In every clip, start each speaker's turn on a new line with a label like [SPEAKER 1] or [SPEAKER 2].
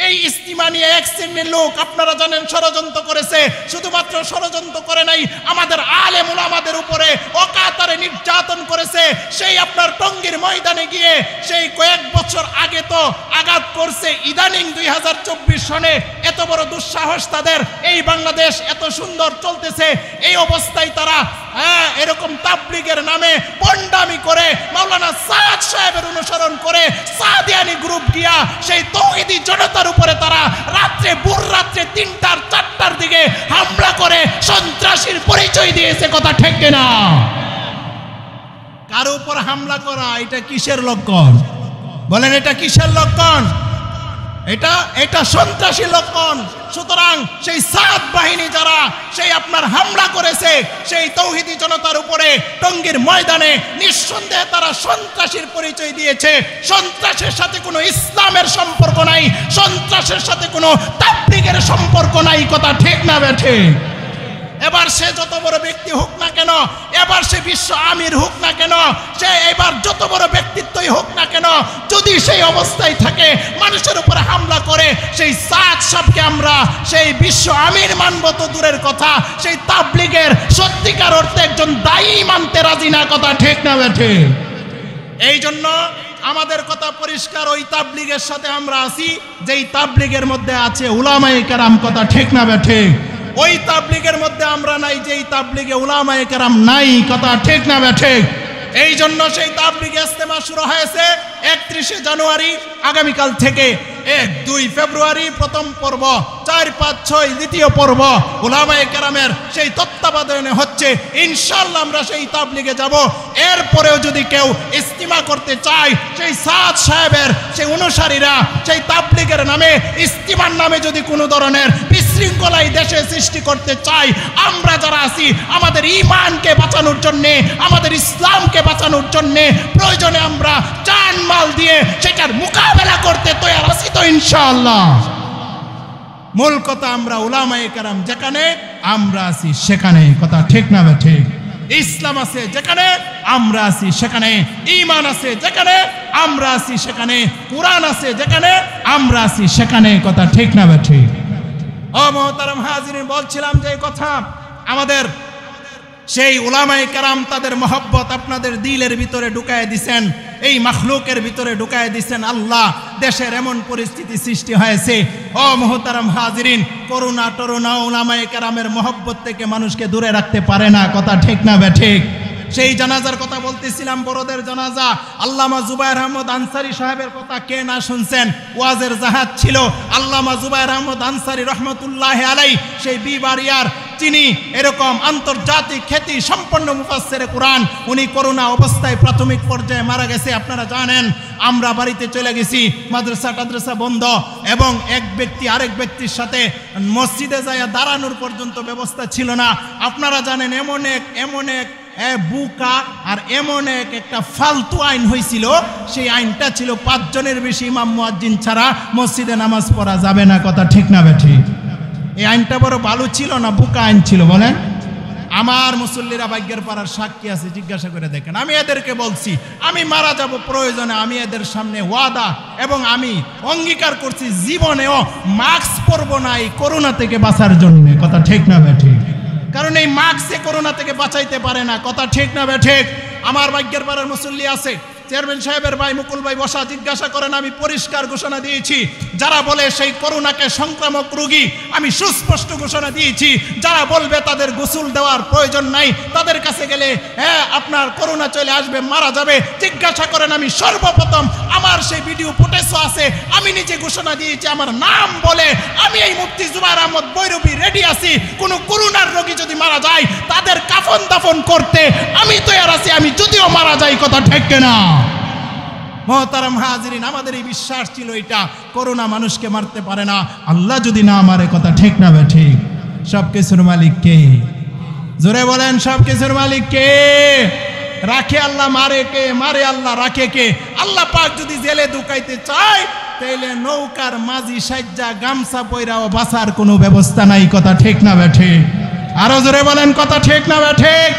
[SPEAKER 1] এই ইস্তিমা নিয়ে এক শ্রেণীর লোক আপনারা জানেন ষড়যন্ত্র করেছে। শুধুমাত্র ষড়যন্ত্র করে নাই, আমাদের আলেম উলামাদের উপরে অকাতরে নির্যাতন করেছে। সেই আপনার টঙ্গীর ময়দানে গিয়ে সেই কয়েক বছর আগে তো আঘাত করছে, ইদানিং 2024 সনে এত বড় দুঃসাহস তাদের। এই বাংলাদেশ এত সুন্দর চলতেছে, এই অবস্থায় তারা এরকম তাবলীগের নামে পন্ডামি করে মাওলানা সাদ সাহেবের অনুসরণ করে সাদিয়ানি গ্রুপ গিয়া সেই তৌহিদি জনতার উপরে তারা রাত্রে ভোর রাত্রে 3টার 4টার দিকে হামলা করে সন্ত্রাসীর পরিচয় দিয়েছে। কথা ঠিক কিনা? কার উপর হামলা করা এটা কিসের লক্ষণ বলেন? এটা কিসের লক্ষণ? এটা সন্ত্রাসী লক্ষণ। সুতরাং সেই সাত বাহিনী যারা সেই আপনার হামলা করেছে সেই তৌহিদি জনতার উপরে টঙ্গীর ময়দানে, নিঃসন্দেহে তারা সন্ত্রাসীর পরিচয় দিয়েছে। সন্ত্রাসের সাথে কোনো ইসলামের সম্পর্ক নাই, সন্ত্রাসের সাথে কোনো তাবলীগের সম্পর্ক নাই। কথা ঠিক না বেঠে? এবার সে যত বড় ব্যক্তি হোক না কেন, এবার সে বিশ্ব আমির হোক না কেন, সে এবার যত বড় ব্যক্তিত্বই হোক না কেন, যদি সেই অবস্থায় থাকে মানুষের উপরে হামলা করে, সেই সাত সবকে আমরা সেই বিশ্ব আমির মানব তো দূরের কথা, সেই তাবলীগের সত্যিকার অর্থে একজন দায়ী মানতে রাজি না। কথা ঠিক না বেঠে? এই জন্য আমাদের কথা পরিষ্কার, ওই তাবলীগের সাথে আমরা আছি যেই তাবলীগের মধ্যে আছে উলামায়ে কেরাম। কথা ঠিক না বেঠে? ওই তাবলীগের মধ্যে আমরা নাই যেই তাবলীগে উলামায়ে কেরাম নাই। কথা ঠিক না বেঠে? এই জন্য সেই তাবলীগ ইজতেমা শুরু হয়েছে 31 জানুয়ারি আগামীকাল থেকে। 1-2 ফেব্রুয়ারি প্রথম পর্ব, 4-5-6 দ্বিতীয় পর্ব উলামায়ে কেরামের সেই তত্ত্বাবধানে হচ্ছে। ইনশাআল্লাহ আমরা সেই তাবলীগে যাব। এরপরেও যদি কেউ ইজতিমা করতে চায়, সেই সাদ সাহেবের সেই অনুসারীরা সেই তাবলীগের নামে ইজতিমার নামে যদি কোনো ধরনের বিশৃঙ্খলাই দেশে সৃষ্টি করতে চায়, আমরা যারা আছি আমাদের ঈমানকে বাঁচানোর জন্যে, আমাদের ইসলামকে বাঁচানোর জন্যে প্রয়োজনে আমরা জান মাল দিয়ে সেটার মোকাবেলা করতে তৈরি আছি তো ইনশাআল্লাহ। মূল কথা আমরা উলামায়ে কেরাম যেখানে আমরা আছি সেখানে। কথা ঠিক না ঠিক? ইসলাম আছে যেখানে আমরা আছি সেখানে, ঈমান আছে যেখানে আমরা আছি সেখানে, কুরআন আছে যেখানে আমরা আছি সেখানে। কথা ঠিক না ঠিক? ও মুহতারাম হাজিরিন, বলছিলাম যে কথা আমাদের সেই উলামায়ে কেরাম তাদের মহব্বত আপনাদের দিলের ভিতরে ঢুকায় দিছেন, এই মাখলুকের ভিতরে ঢুকায় দিছেন আল্লাহ। দেশের এমন পরিস্থিতি সৃষ্টি হয়েছে ও মুহতারাম হাজিরিন, করুণা টরুণা উলামায়ে কেরামের মহব্বত থেকে মানুষকে দূরে রাখতে পারে না। কথা ঠিক না ঠিক? সেই জানাজার কথা বলতেছিলাম, বড়দের জানাজা। আল্লামা জুবায়ের আহমদ আনসারী সাহেবের কথা কে না শুনছেন? ওয়াজের জাহাজ ছিল আল্লামা জুবায়ের আহমদ আনসারী রহমতুল্লাহ আলাই, সেই বিবারিয়ার, তিনি এরকম আন্তর্জাতিক খ্যাতি সম্পন্ন মুফাসসিরে কুরআন। উনি করোনা অবস্থায় প্রাথমিক পর্যায়ে মারা গেছে। আপনারা জানেন আমরা বাড়িতে চলে গেছি, মাদ্রাসা টাদ্রাসা বন্ধ, এবং এক ব্যক্তি আরেক ব্যক্তির সাথে মসজিদে যায় দাঁড়ানোর পর্যন্ত ব্যবস্থা ছিল না। আপনারা জানেন এমন এক বুকা আর এমন একটা ফালতু আইন হয়েছিল, সেই আইনটা ছিল 5 জনের বেশি ইমাম মুয়াজ্জিন ছাড়া মসজিদে নামাজ পড়া যাবে না। কথা ঠিক না ঠিক? এই আইনটা বড় ভালো ছিল না বুকা আইন ছিল বলেন? আমার মুসল্লিরা ভাগ্যের পাড়ার সাক্ষী আছে, জিজ্ঞাসা করে দেখেন। আমি এদেরকে বলছি আমি মারা যাব প্রয়োজনে, আমি এদের সামনে ওয়াদা এবং আমি অঙ্গীকার করছি জীবনেও মাস্ক পরব না এই করোনা থেকে বাঁচার জন্য। কথা ঠিক না ঠিক? কারণ এই মাস্কে করোনা থেকে বাঁচাইতে পারে না। কথা ঠিক না ঠিক? আমার ভাগ্যের পাড়ার মুসল্লি আছে, চেয়ারম্যান সাহেবের ভাই মুকুল ভাই বসা, জিজ্ঞাসা করেন। আমি পরিষ্কার ঘোষণা দিয়েছি, যারা বলে সেই করোনাকে সংক্রামক রোগী, আমি সুস্পষ্ট ঘোষণা দিয়েছি, যারা বলবে তাদের গোসল দেওয়ার প্রয়োজন নাই, তাদের কাছে গেলে আপনার করোনা চলে আসবে, মারা যাবে, জিজ্ঞাসা করেন। আমি সর্বপ্রথম আমার সেই ভিডিও ফুটেজও আছে, আমি নিজে ঘোষণা দিয়েছি, আমার নাম বলে আমি এই মুফতি জুবায়ের আহমদ বৈরবী রেডি আছি। কোন করোনার রোগী যদি মারা যায় তাদের কাফন দাফন করতে আমি তৈরি আছি, আমি যদিও মারা যাই। কথা ঠিক না? মুহতারাম হাজিরিন, আমাদের এই বিশ্বাস ছিল এটা, করোনা মানুষকে মারতে পারে না, আল্লাহ যদি না মারে। কথা ঠিক না ঠিক? সবকিছুর মালিক কে? জোরে বলেন, সবকিছুর মালিক কে? রাখে আল্লাহ, মারে কে? মারে আল্লাহ, রাখে কে? আল্লাহ পাক যদি জেলে ঢুকাইতে চায় তাইলে নৌকার মাঝি সাজ্জা গামছা পয়রাও বাঁচার কোনো ব্যবস্থা নাই। কথা ঠিক না ঠিক? আরো জোরে বলেন, কথা ঠিক না ঠিক?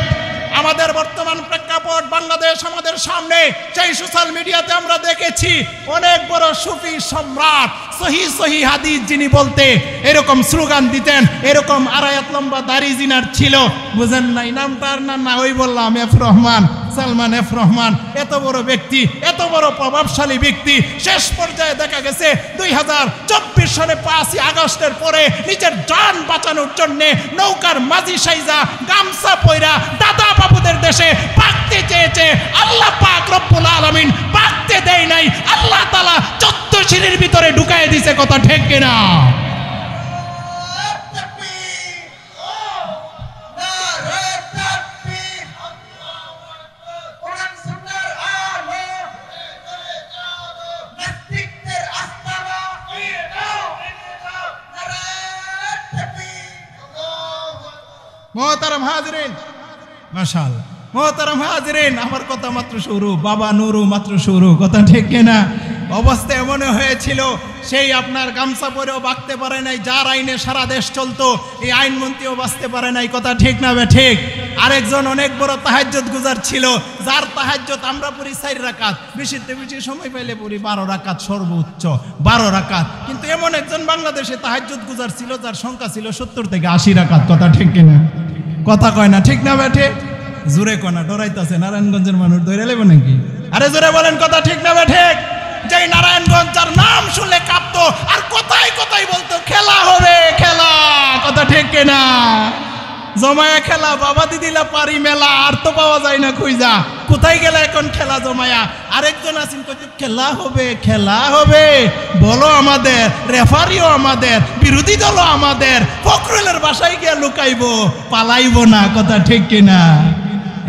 [SPEAKER 1] আমাদের বর্তমান প্রেক্ষাপট প্রেক্ষাপট বাংলাদেশ আমাদের সামনে। সেই সোশ্যাল মিডিয়াতে আমরা দেখেছি অনেক বড় সুফি সম্রাট সহি সহি হাদিস যিনি বলতে এরকম স্লোগান দিতেন, এরকম আড়ায়াত লম্বা দাড়ি জিনার ছিল, বুঝেন নাই নামটার না ওই বললাম এফ রহমান, সালমান এফ রহমান। এত বড় ব্যক্তি, এত বড় প্রভাবশালী ব্যক্তি, শেষ পর্যায়ে দেখা গেছে 2024 সালে 5ই আগস্টের পরে নিজের জান বাঁচানোর জন্য নৌকার মাঝি সাইজা গামছা পয়রা দাদা বাবুদের দেশে পাকতে চেয়েছে। আল্লাহ পাক রব্বুল আলামিন পাকতে দেয় নাই, আল্লাহ তাআলা 14 সিঁড়ির ভিতরে ঢুকায় দিছে। কথা ঠিক কিনা? মোহতারাম হাজরিন, মাশাআল্লাহ, মোহতারাম হাজরিন, আমার কথা মাত্র শুরু, বাবা নুরু মাত্র শুরু। কথা ঠিক কিনা? অবস্থা এমন হয়েছিল, সেই আপনার গামছা পরেও বাঁচতে পারে নাই, যার আইনে সারা দেশ চলতো এই আইনমন্ত্রীও বাঁচতে পারে নাই। কথা ঠিক না বে ঠিক? আরেকজন অনেক বড় তাহাজ্জুদ গুজার ছিল, যার তাহাজ্জুদ আমরা পড়ি 4 রাকাত, বেশিতে বেশি সময় পাইলে পড়ি 12 রাকাত, সর্বোচ্চ 12 রাকাত। কিন্তু এমন একজন বাংলাদেশে তাহাজ্জুদ গুজার ছিল যার সংখ্যা ছিল 70 থেকে 80 রাকাত। কথা ঠিক কিনা? কথা কয় না, ঠিক না বেঠে? জোরে কনা, ডরাইতেছে নারায়ণগঞ্জের মানুষ ধরে লেব নাকি? আরে জোরে বলেন, কথা ঠিক না বেঠে? যেই নারায়ণগঞ্জ যার নাম শুনলে কাঁপতো আর কোথায় কোথায় বলতো খেলা হবে, খেলা। কথা ঠিক কিনা? জমায়া খেলা, বাবা দিদিলা পারি মেলা, আর তো পাওয়া যায় না খুঁজা। কোথায় গেলে এখন খেলা জমায়া? আরেকজন আছেন কইতে খেলা হবে, খেলা হবে। বলো আমাদের, রেফারিও আমাদের, বিরোধী দলও আমাদের, ফখরুলের বাসায় গিয়া লুকাইবো, পালাইবো না। কথা ঠিক কিনা?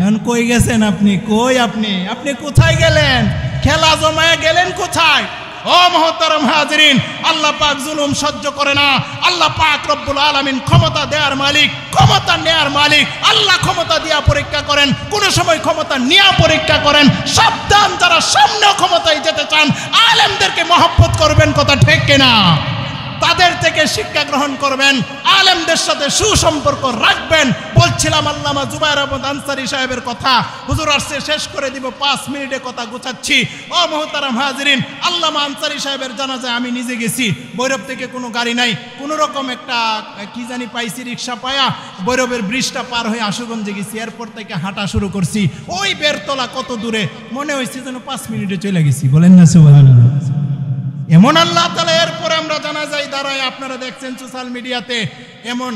[SPEAKER 1] এখন কই গেছেন আপনি? কই আপনি? আপনি কোথায় গেলেন? খেলা জমায়া গেলেন কোথায়? ও মুহতারাম হাজিরিন, আল্লাহ পাক জুলুম সহ্য করে না। আল্লাহ পাক রব্বুল আলামিন ক্ষমতা দেওয়ার মালিক, ক্ষমতা নেয়ার মালিক। আল্লাহ ক্ষমতা দিয়া পরীক্ষা করেন, কোন সময় ক্ষমতা নিয়া পরীক্ষা করেন। সাবধান, যারা সামনে ক্ষমতায় যেতে চান আলেমদেরকে মহব্বত করবেন। কথা ঠিক কিনা? তাদের থেকে শিক্ষা গ্রহণ করবেন, আলেমদের সাথে সুসম্পর্ক রাখবেন। বলছিলাম আল্লামা জুবায়ের আহমদ আনসারী সাহেবের কথা, হুজুর আসছে শেষ করে দিব, 5 মিনিটে কথা গোছাচ্ছি। ও মুহতারাম হাজিরিন, আল্লামা আনসারী সাহেবের জানাজায় আমি নিজে গেছি। ভৈরব থেকে কোনো গাড়ি নাই, কোনো রকম একটা কি জানি পাইছি, রিক্সা পায়া ভৈরবের ব্রিজটা পার হয়ে আশুগঞ্জে গেছি। এরপর থেকে হাঁটা শুরু করছি। ওই বেরতলা কত দূরে, মনে হয়েছে যেন 5 মিনিটে চলে গেছি। বলেন না সুবহানাল্লাহ? এমন আল্লাহ তাআলা। এরপরে আমরা জানাজায় দাঁড়ায়, আপনারা দেখছেন সোশ্যাল মিডিয়াতে, এমন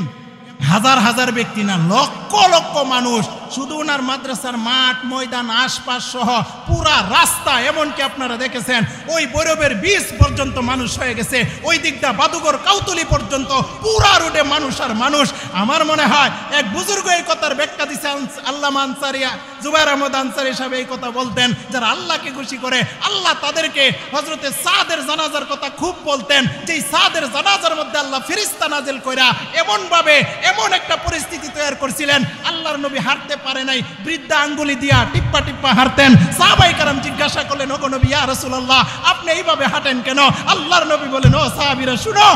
[SPEAKER 1] হাজার হাজার ব্যক্তি না, লক্ষ লক্ষ মানুষ, শুধু ওনার মাদ্রাসার মাঠ ময়দান আশপাশ সহ পুরা রাস্তা, এমনকি আপনারা দেখেছেন ওই ভৈরবের বীজ পর্যন্ত মানুষ হয়ে গেছে, ওই দিকটা বাদুগর কাউতলি পর্যন্ত পুরা রোডে মানুষ আর মানুষ। আমার মনে হয় এক বুজুর্গ এই কথার ব্যাখ্যা দিচ্ছে, আল্লামা আনসারী জুবায়ের আহমদ আনসারী সাহেব এই কথা বলতেন, যারা আল্লাহকে খুশি করে আল্লাহ তাদেরকে, হযরতে সাদের জানাজার কথা খুব বলতেন, যে সাদের জানাজার মধ্যে আল্লাহ ফেরেশতা নাযিল কইরা এমন ভাবে এমন একটা পরিস্থিতি তৈরি করছিলেন, আল্লাহর নবী হাঁটতে পারে নাই, বৃদ্ধা আঙ্গুলি দিয়া টিপ্পা টিপ্পা হাঁটতেন। সাহাবায়ে কেরাম জিজ্ঞাসা করলেন, ওগো নবী, ইয়া রাসূলুল্লাহ, আপনি এইভাবে হাঁটেন কেন? আল্লাহর নবী বলেন, ও সাহাবীরা শুনো,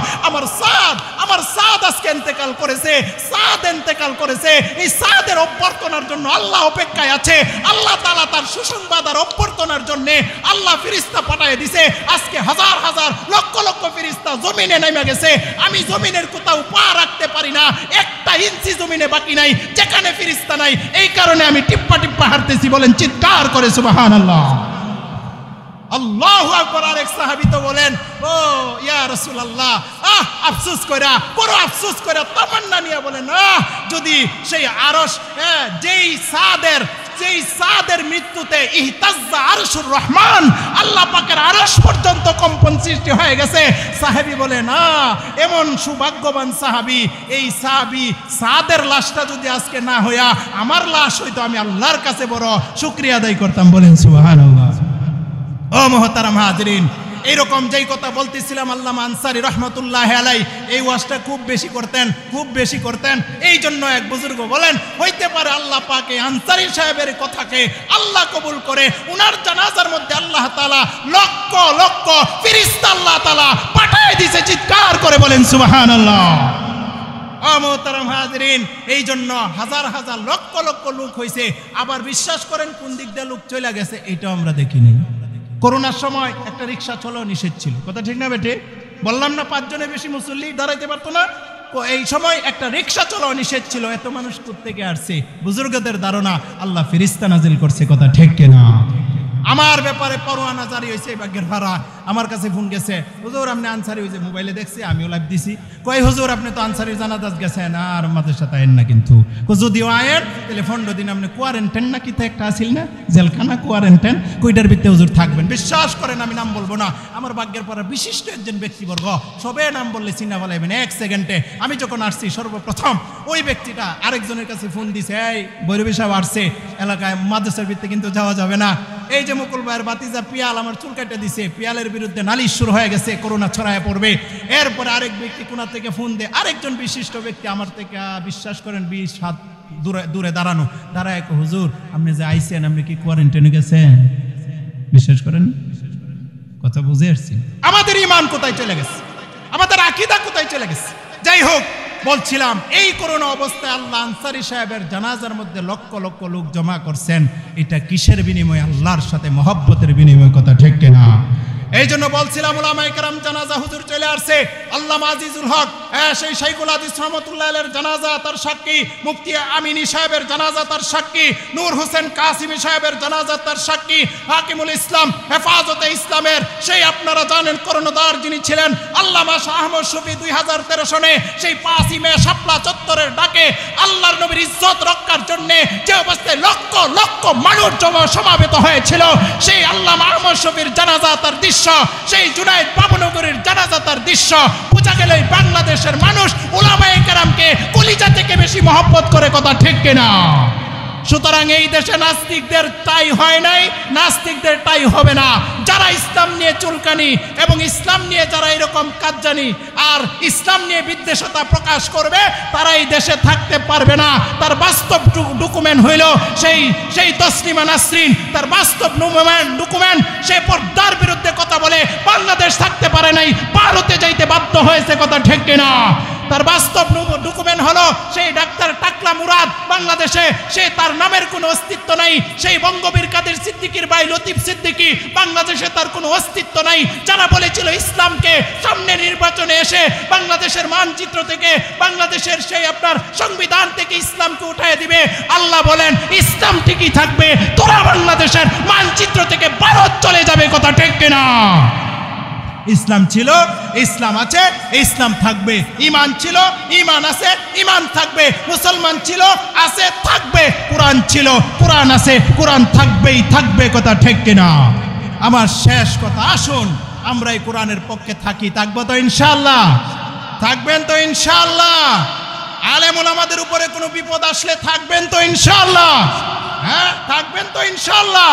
[SPEAKER 1] আমার সাদ আজকে ইন্তেকাল করেছে, সাদ ইন্তেকাল করেছে। এই সাদের অভ্যর্থনার জন্য আল্লাহ অপেক্ষায় আছে। আল্লাহ তাআলা তার সুসংবাদ আর অভ্যর্থনার জন্য আল্লাহ ফেরেশতা পাঠিয়ে দিয়েছে। আজকে হাজার হাজার লক্ষ লক্ষ ফেরেশতা জমিনে নেমে গেছে। আমি জমিনের কোথাও পা রাখতে পারি না, একটা ইঞ্চি জমিনে বাকি নাই যেখানে ফেরেশতা নাই। এই কারণে আমি টিপ্পা টিপ্পা হাঁটতেছি। বলেন চিৎকার করে সুবহানাল্লাহ, আল্লাহু আকবার। আরেক সাহাবী তো বলেন, ও ইয়া রাসূলুল্লাহ, আফসোস কইরা, বড় আফসোস কইরা তামান্না নিয়ে বলেন, যদি সেই আরশ, যেই সাদের মৃত্যুতে ইহতাজ্জা আরশুর রহমান, আল্লাহ পাকের আরশ পর্যন্ত কম্পন সৃষ্টি হয়ে গেছে। সাহাবী বলে, না, এমন সৌভাগ্যবান সাহাবী, এই সাহাবী সাদের লাশটা যদি আজকে না হইয়া আমার লাশ হইতো, আমি আল্লাহর কাছে বড় শুকরিয়া আদায় করতাম। বলেন সুবহানাল্লাহ। ও মুহতারাম হাজিরিন, এইরকম যেই কথা বলতেছিলাম, আল্লামা আনসারী রহমতুল্লাহ আলাই এই ওয়াজটা খুব বেশি করতেন। এই জন্য এক বুজুর্গ বলেন, হইতে পারে আল্লাহ পাক এই আনসারী সাহেবের কথাকে আল্লাহ কবুল করে উনার জানাজার মধ্যে আল্লাহ তাআলা লক্ষ লক্ষ ফেরেশতা আল্লাহ তাআলা পাঠিয়ে দিয়েছে। চিৎকার করে বলেন সুবহানাল্লাহ। মোহতারাম হাজিরিন, এই জন্য হাজার হাজার লক্ষ লক্ষ লোক হয়েছে। আবার বিশ্বাস করেন কোন দিক দিয়ে লোক চলে গেছে এটাও আমরা দেখিনি। করোনার সময় একটা রিক্সা চলো নিষেধ ছিল, কথা ঠিক না বেটে? বললাম না 5 জনের বেশি মুসল্লি দাঁড়াইতে পারতো না। এই সময় একটা রিক্সা চলো নিষেধ ছিল। এত মানুষ কোত্থেকে আসছে? বুজুর্গদের ধারণা আল্লাহ ফেরেশতা নাজিল করছে, কথা ঠিক কিনা? আমার ব্যাপারে পরোয়ানা জারি হয়েছে ভাগ্যের ভাড়া। আমার কাছে ফোন গেছে, হুজুর আপনি আনসারি হয়েছে, মোবাইলে দেখছি, আমিও লাইভ দিছি। কয় হুজুর আপনি তো আনসারির জানাজাত গেছেন, আর আমাদের সাথে আয়েন না কিন্তু। যদিও আয়েন তাহলে 15 দিন আপনি কোয়ারেন্টাইন না কি একটা আসিল না, জেলখানা কোয়ারেন্টাইন, কইটার ভিতরে হুজুর থাকবেন। বিশ্বাস করেন আমি নাম বলবো না, আমার ভাগ্যের পরে বিশিষ্ট একজন ব্যক্তিবর্গ, সবে নাম বললে চিন্তা ফেলাইবেন 1 সেকেন্ডে। আমি যখন আসছি সর্বপ্রথম ওই ব্যক্তিটা আরেকজনের কাছে ফোন দিছে, এই বৈরবী সাহেব আসছে এলাকায়, মাদ্রাসার ভিতরে কিন্তু যাওয়া যাবে না। এই যে মুকুল ভাইয়ের বাতিজা পিয়াল আমার চুল কেটে দিছে, পিয়ালের বিরুদ্ধে নালিশ শুরু হয়ে গেছে, করোনা ছড়ায় পড়বে। এরপরে আরেক ব্যক্তি কোনা থেকে ফোন দেয়, আরেকজন বিশিষ্ট ব্যক্তি আমার থেকে বিশ্বাস করেন 20 হাত দূরে দাঁড়ানো, দাঁড়ায় হুজুর আপনি যে আইছেন আপনি কি কোয়ারেন্টাইনে গেছেন? বিশ্বাস করেন, কথা বুঝে আসছি। আমাদের ঈমান কোথায় চলে গেছে, আমাদের আকীদা কোথায় চলে গেছে? যাই হোক, বলছিলাম এই করোনা অবস্থায় আল্লাহ আনসারী সাহেবের জানাজার মধ্যে লক্ষ লক্ষ লোক জমা করছেন। এটা কিসের বিনিময়? আল্লাহর সাথে মহব্বতের বিনিময়, কথা ঠিক কিনা? এই জন্য বলছিলাম উলামায়ে কেরাম জানাজা হুজুর চলে আসছে। আল্লামা আজিজুল হক সেই শাইখুল হাদিস রাহমাতুল্লাহ আলাইহির জানাজা তার সাক্ষী, মুফতি আমিনী সাহেবের জানাজা তার সাক্ষী, নূর হোসেন কাসিমি সাহেবের জানাজা তার সাক্ষী, হাকিমুল ইসলাম হেফাজতে ইসলামের সেই আপনারা জানেন কর্ণধার যিনি ছিলেন আল্লামা শাহ আহমদ শফী 2013 সনে সেই 5 মে শাপলা চত্বরের ডাকে আল্লাহর নবীর ইজ্জত রক্ষার জন্য যে অবস্থায় লক্ষ লক্ষ মানুষ সমাবেত হয়েছিল, সেই আল্লামা আহমদ শফীর জানাজা তার দৃশ্য, সেই জুনায়েদ বাবুনগরের জানাজা তার দৃশ্য, বোঝা গেল বাংলাদেশের মানুষ উলামায়ে কেরামকে কলিজা থেকে বেশি মহব্বত করে, কথা ঠিক কিনা? সুতরাং এই দেশে নাস্তিকদের তাই হয় নাই, নাস্তিকদের তাই হবে না। যারা ইসলাম নিয়ে চুলকানি এবং ইসলাম নিয়ে যারা এরকম কাজ জানি আর ইসলাম নিয়ে বিদ্বেষতা প্রকাশ করবে, তারা এই দেশে থাকতে পারবে না। তার বাস্তব ডকুমেন্ট হইল সেই তসলিমা নাসরিন, তার বাস্তব ডকুমেন্ট, সে পর্দার বিরুদ্ধে কথা বলে বাংলাদেশ থাকতে পারে নাই, ভারতে যাইতে বাধ্য হয়েছে, কথা ঠিক কিনা? তার বাস্তব ডকুমেন্ট হলো সেই ডাক্তার টাকলা মুরাদ, বাংলাদেশে সে তার নামের কোনো অস্তিত্ব নাই। সেই বঙ্গবীর কাদের সিদ্দিকীর ভাই লতিফ সিদ্দিকী, বাংলাদেশে তার কোনো অস্তিত্ব নাই। যারা বলেছিল ইসলামকে সামনে নির্বাচনে এসে বাংলাদেশের মানচিত্র থেকে, বাংলাদেশের সেই আপনার সংবিধান থেকে ইসলামকে উঠায় দিবে, আল্লাহ বলেন ইসলাম ঠিকই থাকবে, তোরা বাংলাদেশের মানচিত্র থেকে ভারত চলে যাবে, কথা ঠিক কিনা? ইসলাম ছিল, ইসলাম আছে, ইসলাম থাকবে। ঈমান ছিল, ঈমান আছে, ঈমান থাকবে। মুসলমান ছিল, আছে, থাকবে। কোরআন ছিল, কোরআন আছে, কোরআন থাকবেই থাকবে, কথা ঠিক কিনা? আমার শেষ কথা, আসুন আমরা এই কোরআনের পক্ষে থাকি, থাকবো তো ইনশাআল্লাহ? থাকবেন তো ইনশাআল্লাহ? আলেম ওলামাদের উপরে কোনো বিপদ আসলে থাকবেন তো ইনশাআল্লাহ? হ্যাঁ, থাকবেন তো ইনশাআল্লাহ?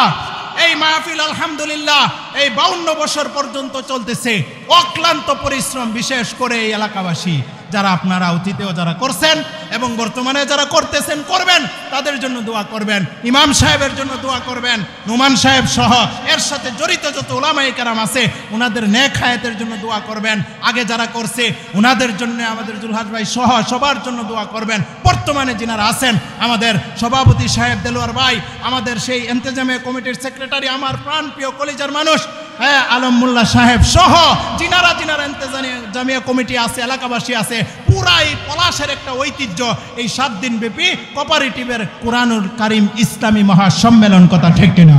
[SPEAKER 1] এই মাহফিল আলহামদুলিল্লাহ এই 52 বছর পর্যন্ত চলতেছে, অক্লান্ত পরিশ্রম, বিশেষ করে এই এলাকাবাসী যারা আপনারা অতীতেও যারা করছেন এবং বর্তমানে যারা করতেছেন, করবেন, তাদের জন্য দোয়া করবেন। ইমাম সাহেবের জন্য দোয়া করবেন, নোমান সাহেব সহ এর সাথে জড়িত যত উলামায়ে কেরাম আছে ওনাদের নেক হায়াতের জন্য দোয়া করবেন। আগে যারা করছে ওনাদের জন্য, আমাদের জুলহাস ভাই সহ সবার জন্য দোয়া করবেন। বর্তমানে যিনারা আছেন, আমাদের সভাপতি সাহেব দেলোয়ার ভাই, আমাদের সেই ইন্তেজামিয়া কমিটির সেক্রেটারি, আমার প্রাণপ্রিয় কলিজার মানুষ হ্যাঁ আলম মোল্লা সাহেব সহ যিনারা ইন্তেজামিয়া কমিটি আছে, এলাকাবাসী আছে, পুরাই পলাশের একটা ঐতিহ্য এই 7 দিন ব্যাপী কোঅপারেটিভের কোরআনুল কারীম ইসলামী মহাসম্মেলন, কথা ঠিক কিনা?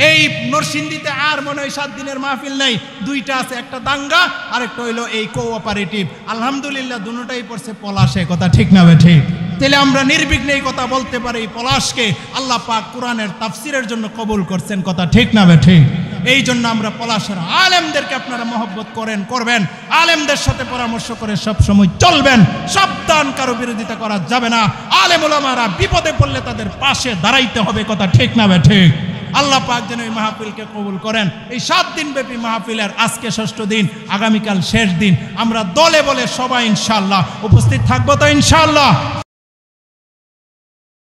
[SPEAKER 1] এই নরসিংদীতে আর মনে হয় 7 দিনের মাহফিল নেই, 2টা আছে, একটা দাঙ্গা আর একটা হইলো এই কোঅপারেটিভ। আলহামদুলিল্লাহ দুটোটাই পড়ছে পলাশে, কথা ঠিক না বে ঠিক? তাহলে আমরা নির্বিঘ্নে এই কথা বলতে পারি, পলাশকে আল্লাহ পাক কোরআনের তাফসিরের জন্য কবুল করছেন, কথা ঠিক না বে ঠিক? এই জন্য আমরা পলাশের আলেমদেরকে আপনারা মহব্বত করবেন, আলেমদের সাথে পরামর্শ করে সব সময় চলবেন, সাবধান, কারো বিরোধিতা করা যাবে না। আলেম ওলামারা বিপদে পড়লে তাদের পাশে দাঁড়াইতে হবে, কথা ঠিক না বে ঠিক? আল্লাহ পাক যেন এই মাহফিলকে কবুল করেন। এই 7 দিন ব্যাপী মাহফিলের আজকে 6ষ্ঠ দিন, আগামীকাল শেষ দিন। আমরা দলে বলে সবাই ইনশাআল্লাহ উপস্থিত থাকবো তো ইনশাআল্লাহ?